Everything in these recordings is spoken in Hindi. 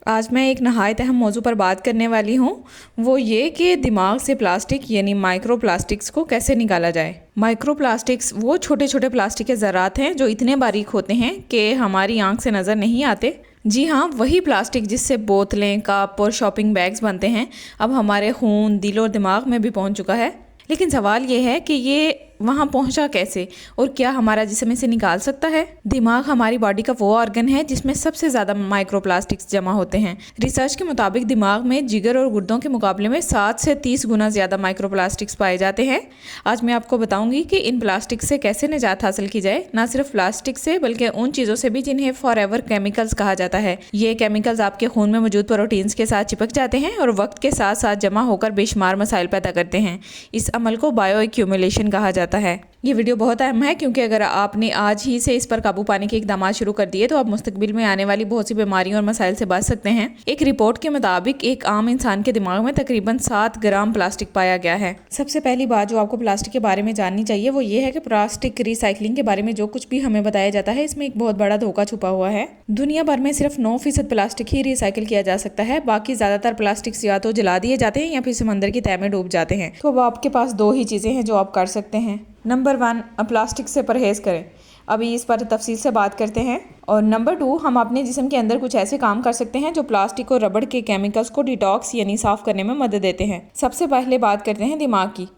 आज मैं एक नहायत अहम मौजू पर बात करने वाली हूँ। वो ये कि दिमाग से प्लास्टिक यानी माइक्रो प्लास्टिक्स को कैसे निकाला जाए। माइक्रो प्लास्टिक्स वो छोटे छोटे प्लास्टिक के ज़रात हैं जो इतने बारीक होते हैं कि हमारी आंख से नज़र नहीं आते। जी हाँ, वही प्लास्टिक जिससे बोतलें, कप और शॉपिंग बैग्स बनते हैं अब हमारे खून, दिल और दिमाग में भी पहुँच चुका है। लेकिन सवाल ये है कि ये वहाँ पहुँचा कैसे और क्या हमारा जिस्म इसे निकाल सकता है। दिमाग हमारी बॉडी का वो ऑर्गन है जिसमें सबसे ज़्यादा माइक्रो प्लास्टिक्स जमा होते हैं। रिसर्च के मुताबिक दिमाग में जिगर और गुर्दों के मुकाबले में 7 से 30 गुना ज़्यादा माइक्रो प्लास्टिक्स पाए जाते हैं। आज मैं आपको बताऊंगी कि इन प्लास्टिक से कैसे निजात हासिल की जाए। ना सिर्फ प्लास्टिक से बल्कि उन चीज़ों से भी जिन्हें फॉरएवर केमिकल्स कहा जाता है। ये केमिकल्स आपके खून में मौजूद प्रोटीन्स के साथ चिपक जाते हैं और वक्त के साथ साथ जमा होकर बेशुमार मसाइल पैदा करते हैं। इस अमल को बायो एक्यूमुलेशन कहा जाता है। ये वीडियो बहुत अहम है क्योंकि अगर आपने आज ही से इस पर काबू पाने के इकदाम शुरू कर दिए तो आप मुस्तकबिल में आने वाली बहुत सी बीमारियों और मसाइल से बच सकते हैं। एक रिपोर्ट के मुताबिक एक आम इंसान के दिमाग में तकरीबन 7 ग्राम प्लास्टिक पाया गया है। सबसे पहली बात जो आपको प्लास्टिक के बारे में जाननी चाहिए वो ये है कि प्लास्टिक रिसाइकलिंग के बारे में जो कुछ भी हमें बताया जाता है इसमें एक बहुत बड़ा धोखा छुपा हुआ है। दुनिया भर में सिर्फ 9% प्लास्टिक ही रिसाइकिल किया जा सकता है। बाकी ज्यादातर प्लास्टिक या तो जला दिए जाते हैं या फिर समंदर की तह में डूब जाते हैं। तो अब आपके पास 2 ही चीजें हैं जो आप कर सकते हैं। नंबर 1, प्लास्टिक से परहेज़ करें। अभी इस पर तफसील से बात करते हैं। और नंबर 2, हम अपने जिस्म के अंदर कुछ ऐसे काम कर सकते हैं जो प्लास्टिक और रबड़ के केमिकल्स को डिटॉक्स यानी साफ़ करने में मदद देते हैं। सबसे पहले बात करते हैं दिमाग की।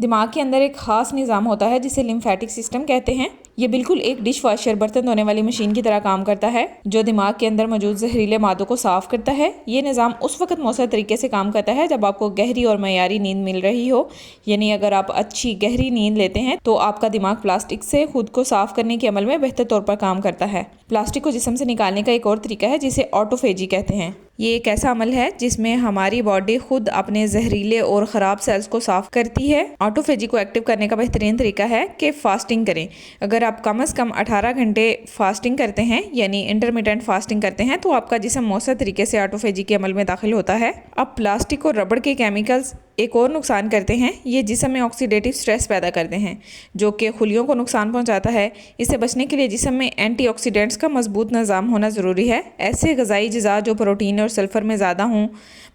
दिमाग के अंदर एक ख़ास निज़ाम होता है जिसे लिम्फेटिक सिस्टम कहते हैं। ये बिल्कुल एक डिश वॉशर, बर्तन धोने वाली मशीन की तरह काम करता है जो दिमाग के अंदर मौजूद जहरीले मादों को साफ करता है। ये निज़ाम उस वक्त मौसर तरीके से काम करता है जब आपको गहरी और मयारी नींद मिल रही हो। यानी अगर आप अच्छी गहरी नींद लेते हैं तो आपका दिमाग प्लास्टिक से खुद को साफ करने के अमल में बेहतर तौर पर काम करता है। प्लास्टिक को जिस्म से निकालने का एक और तरीका है जिसे ऑटोफेजी कहते हैं। ये एक ऐसा अमल है जिसमें हमारी बॉडी खुद अपने जहरीले और ख़राब सेल्स को साफ करती है। ऑटोफेजी को एक्टिव करने का बेहतरीन तरीका है कि फास्टिंग करें। अगर आप कम से कम 18 घंटे फास्टिंग करते हैं यानी इंटरमिटेंट फास्टिंग करते हैं तो आपका जिस्म मौसर तरीके से ऑटोफेजी के अमल में दाखिल होता है। अब प्लास्टिक और रबड़ के केमिकल्स एक और नुकसान करते हैं। ये जिस्म में ऑक्सीडेटिव स्ट्रेस पैदा करते हैं जो कि खुलियों को नुकसान पहुंचाता है। इससे बचने के लिए जिस्म में एंटीऑक्सीडेंट्स का मजबूत निज़ाम होना ज़रूरी है। ऐसे ग़िज़ाई अज़ा जो प्रोटीन और सल्फ़र में ज़्यादा हों,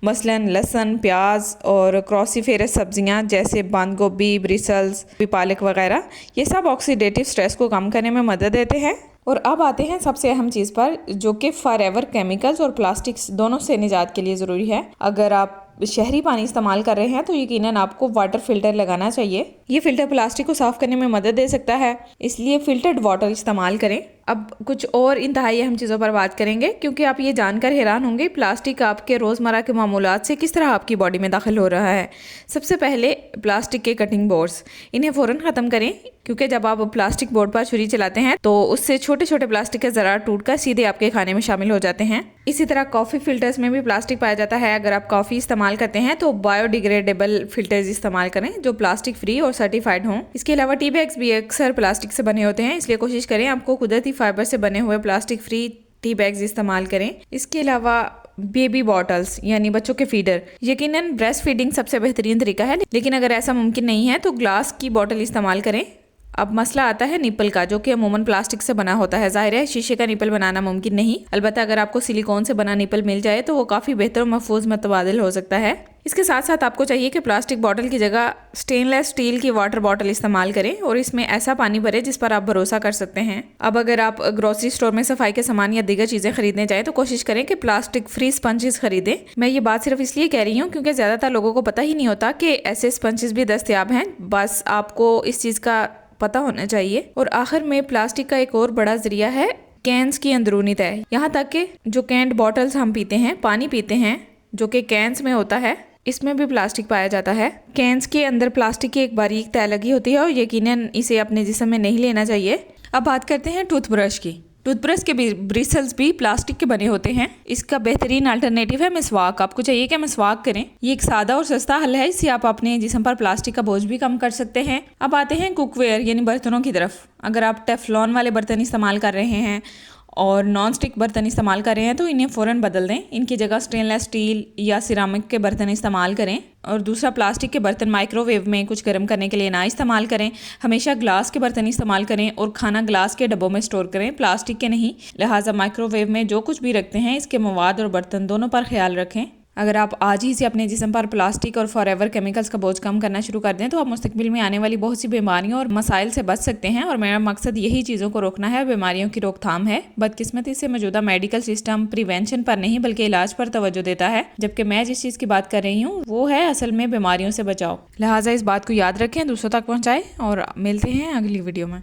मसलन लहसुन, प्याज और क्रॉसीफेरस सब्जियां जैसे बंद गोभी, ब्रिसल्स, पालक वगैरह, ये सब ऑक्सीडेटिव स्ट्रेस को कम करने में मदद देते हैं। और अब आते हैं सबसे अहम चीज़ पर जो कि फॉरएवर केमिकल्स और प्लास्टिक्स दोनों से निजात के लिए ज़रूरी है। अगर आप शहरी पानी इस्तेमाल कर रहे हैं तो यकीनन आपको वाटर फिल्टर लगाना चाहिए। ये फिल्टर प्लास्टिक को साफ़ करने में मदद दे सकता है, इसलिए फिल्टर्ड वाटर इस्तेमाल करें। अब कुछ और इंतहाई अहम चीज़ों पर बात करेंगे क्योंकि आप ये जानकर हैरान होंगे प्लास्टिक आपके रोज़मर्रा के मामूलात से किस तरह आपकी बॉडी में दाखिल हो रहा है। सबसे पहले प्लास्टिक के कटिंग बोर्ड्स, इन्हें फ़ौरन ख़त्म करें क्योंकि जब आप प्लास्टिक बोर्ड पर छुरी चलाते हैं तो उससे छोटे छोटे प्लास्टिक के ज़रार टूटकर सीधे आपके खाने में शामिल हो जाते हैं। इसी तरह कॉफ़ी फ़िल्टर्स में भी प्लास्टिक पाया जाता है। अगर आप कॉफ़ी इस्तेमाल करते हैं तो बायोडिग्रेडेबल फ़िल्टर्स इस्तेमाल करें जो प्लास्टिक फ्री और सर्टिफाइड हों। इसके अलावा टी बैग्स भी अक्सर प्लास्टिक से बने होते हैं, इसलिए कोशिश करें आपको कुदरती फाइबर से बने हुए प्लास्टिक फ्री टी बैग्स इस्तेमाल करें। इसके अलावा बेबी बॉटल्स यानी बच्चों के फीडर, यकीनन ब्रेस्ट फीडिंग सबसे बेहतरीन तरीका है, लेकिन अगर ऐसा मुमकिन नहीं है तो ग्लास की बॉटल इस्तेमाल करें। अब मसला आता है निपल का, जो कि अमूमन प्लास्टिक से बना होता है। ज़ाहिर है शीशे का निपल बनाना मुमकिन नहीं, अलबत्ता अगर आपको सिलिकॉन से बना निपल मिल जाए तो वो काफ़ी बेहतर और महफूज मुतबादिल हो सकता है। इसके साथ साथ आपको चाहिए कि प्लास्टिक बॉटल की जगह स्टेनलेस स्टील की वाटर बॉटल इस्तेमाल करें और इसमें ऐसा पानी भरें जिस पर आप भरोसा कर सकते हैं। अब अगर आप ग्रोसरी स्टोर में सफाई के सामान या दीगर चीज़ें खरीदने जाएं तो कोशिश करें कि प्लास्टिक फ्री स्पंजेस खरीदें। मैं ये बात सिर्फ इसलिए कह रही हूँ क्योंकि ज़्यादातर लोगों को पता ही नहीं होता कि ऐसे स्पंजेस भी दस्तयाब हैं। बस आपको इस चीज़ का पता होना चाहिए। और आखिर में प्लास्टिक का एक और बड़ा जरिया है कैंस की अंदरूनी तह। यहाँ तक कि जो कैंड बॉटल्स हम पीते हैं, पानी पीते हैं जो कि कैंस में होता है, इसमें भी प्लास्टिक पाया जाता है। कैंस के अंदर प्लास्टिक की एक बारीक तह लगी होती है और यकीनन इसे अपने जिस्म में नहीं लेना चाहिए। अब बात करते हैं टूथब्रश की। टूथब्रश के ब्रिसल्स भी प्लास्टिक के बने होते हैं। इसका बेहतरीन अल्टरनेटिव है मिसवाक। आपको चाहिए कि मिसवाक करें। ये एक सादा और सस्ता हल है, इससे आप अपने जिस्म पर प्लास्टिक का बोझ भी कम कर सकते हैं। अब आते हैं कुकवेयर यानी बर्तनों की तरफ। अगर आप टेफ्लॉन वाले बर्तन इस्तेमाल कर रहे हैं और नॉन स्टिक बर्तन इस्तेमाल कर रहे हैं तो इन्हें फ़ौरन बदल दें। इनकी जगह स्टेनलेस स्टील या सिरामिक के बर्तन इस्तेमाल करें। और दूसरा, प्लास्टिक के बर्तन माइक्रोवेव में कुछ गर्म करने के लिए ना इस्तेमाल करें। हमेशा ग्लास के बर्तन इस्तेमाल करें और खाना ग्लास के डब्बों में स्टोर करें, प्लास्टिक के नहीं। लिहाजा माइक्रोवेव में जो कुछ भी रखते हैं इसके मवाद और बर्तन दोनों पर ख्याल रखें। अगर आप आज ही से अपने जिस्म पर प्लास्टिक और फॉरएवर केमिकल्स का बोझ कम करना शुरू कर दें तो आप मुस्तकबिल में आने वाली बहुत सी बीमारियों और मसाइल से बच सकते हैं। और मेरा मकसद यही चीज़ों को रोकना है, बीमारियों की रोकथाम है। बदकिस्मती से मौजूदा मेडिकल सिस्टम प्रिवेंशन पर नहीं बल्कि इलाज पर तवज्जो देता है, जबकि मैं जिस चीज़ की बात कर रही हूँ वो है असल में बीमारियों से बचाव। लिहाजा इस बात को याद रखें, दूसरों तक पहुँचाएं और मिलते हैं अगली वीडियो में।